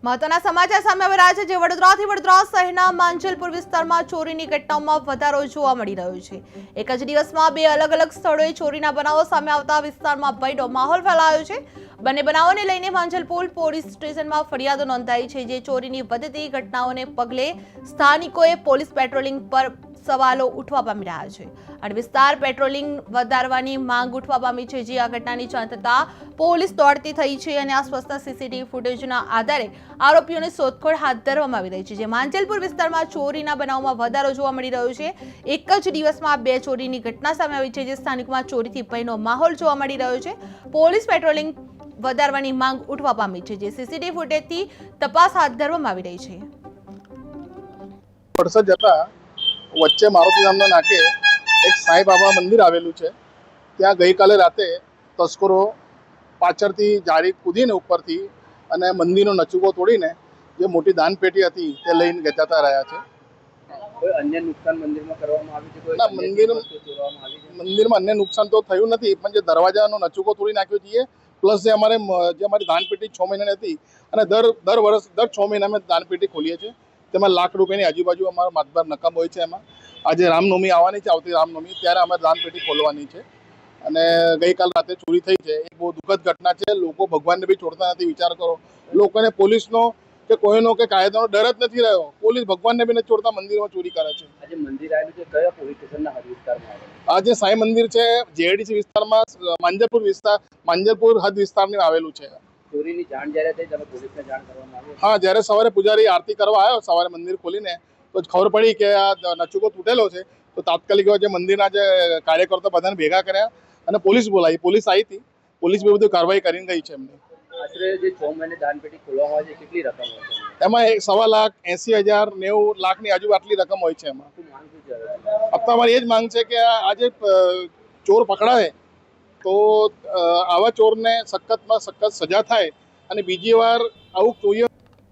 મહત્વના સમાચાર સામે આવી રહ્યા છે જે વડોદરાથી વડોદરા શહેરના માંજલપુર વિસ્તારમાં ચોરીની ઘટનાઓમાં વધારો જોવા મળી રહ્યો છે। એક જ દિવસમાં બે અલગ અલગ સ્થળોએ ચોરીના બનાવો સામે આવતા વિસ્તારમાં ભયનો માહોલ ફેલાયો છે। બંને બનાવોને લઈને માંજલપુર પોલીસ સ્ટેશનમાં ફરિયાદો નોંધાઈ છે। જે ચોરીની વધતી ઘટનાઓને પગલે સ્થાનિકોએ પોલીસ પેટ્રોલિંગ પર સવાલો ઉઠવા પામી રહ્યા છે અને વિસ્તાર પેટ્રોલિંગ વધારવાની માંગ ઉઠવા પામી છે। જે આ ઘટનાની જાણ થતાં પોલીસ દોડતી થઈ છે અને આસપાસના સીસીટીવી ફૂટેજના આધારે આરોપીઓની શોધખોળ હાથ ધરવામાં આવી રહી છે। જે માંજલપુર વિસ્તારમાં ચોરીના બનાવમાં વધારો જોવા મળી રહ્યો છે। એક જ દિવસમાં બે ચોરીની ઘટના સામે આવી છે જે સ્થાનિકોમાં ચોરીથી ભયનો માહોલ જોવા મળી રહ્યો છે। પોલીસ પેટ્રોલિંગ વધારવાની માંગ ઉઠવા પામી છે જે સીસીટીવી ફૂટેજથી તપાસ હાથ ધરવામાં આવી રહી છે। વડસર જતા વચ્ચે મારુતિ ધામના નાકે એક સાંઈ બાબા મંદિર આવેલું છે। ત્યાં ગઈકાલે રાતે તસ્કરો પાછળથી જાળી કૂદીને ઉપરથી અને મંદિરનો નચુકો તોડીને જે મોટી દાનપેટી હતી તે લઈને જતા રહ્યા છે। કોઈ અન્ય નુકસાન મંદિરમાં કરવામાં આવ્યું છે? કોઈ ના, ચોરવામાં આવી છે? મંદિરમાં અન્ય નુકસાન તો થયું નથી, પણ જે દરવાજાનો નચુકો તોડી નાખ્યો છે પ્લસ જે અમારી દાનપેટી 6 મહિનાની હતી અને દર વર્ષ 6 મહિના અમે દાનપેટી ખોલીએ છીએ। તેમાં લાખ રૂપિયાની આજુબાજુ અમારો માતબાર નકામ હોય છે। એમાં આજે રામનવમી આવવાની છે, આવતી રામનવમી ત્યારે અમે દાનપેટી ખોલવાની છે અને ગઈકાલ રાતે ચોરી થઈ છે એ બહુ દુઃખદ ઘટના છે। લોકો ભગવાનને બી છોડતા નથી, વિચાર કરો। લોકોને પોલીસનો કે કોઈનો કે કાયદાનો ડર જ નથી રહ્યો। પોલીસ ભગવાનને બી નથી છોડતા, મંદિરમાં ચોરી કરે છે। આજે મંદિર આવેલું છે કયા પોલીસ સ્ટેશનના હદ વિસ્તારમાં આવેલું? આ જે સાંઈ મંદિર છે જેડીસી વિસ્તારમાં માંજલપુર હદ વિસ્તારની આવેલું છે। ચોરીની જાણ જ્યારે થઈ તમે પોલીસને જાણ કરવામાં આવી? હા, જ્યારે સવારે પૂજારી આરતી કરવા આવ્યો સવારે મંદિર ખોલીને તો ખબર પડી કે આ નચુકો તૂટેલો છે તો તાત્કાલિક જે મંદિરના જે કાર્યકર્તા બધાને ભેગા કર્યા અને પોલીસ બોલાવી। પોલીસ આવી હતી, પોલીસ બી બધું કાર્યવાહી કરીને ગઈ છે એમને। આશરે જે 6 મહિને દાનપેટી ખોલવામાં આવે છે કેટલી રકમ હોય છે? એમાં 1.80 લાખ 90 લાખની આજુ આટલી રકમ હોય છે એમાં। શું માંગ શું છે? અત્યારે મારી એ જ માંગ છે કે આજે ચોર પકડાય તો આવા ચોરને સખતમાં સખત સજા થાય અને બીજી વાર આવું ચોરીઓ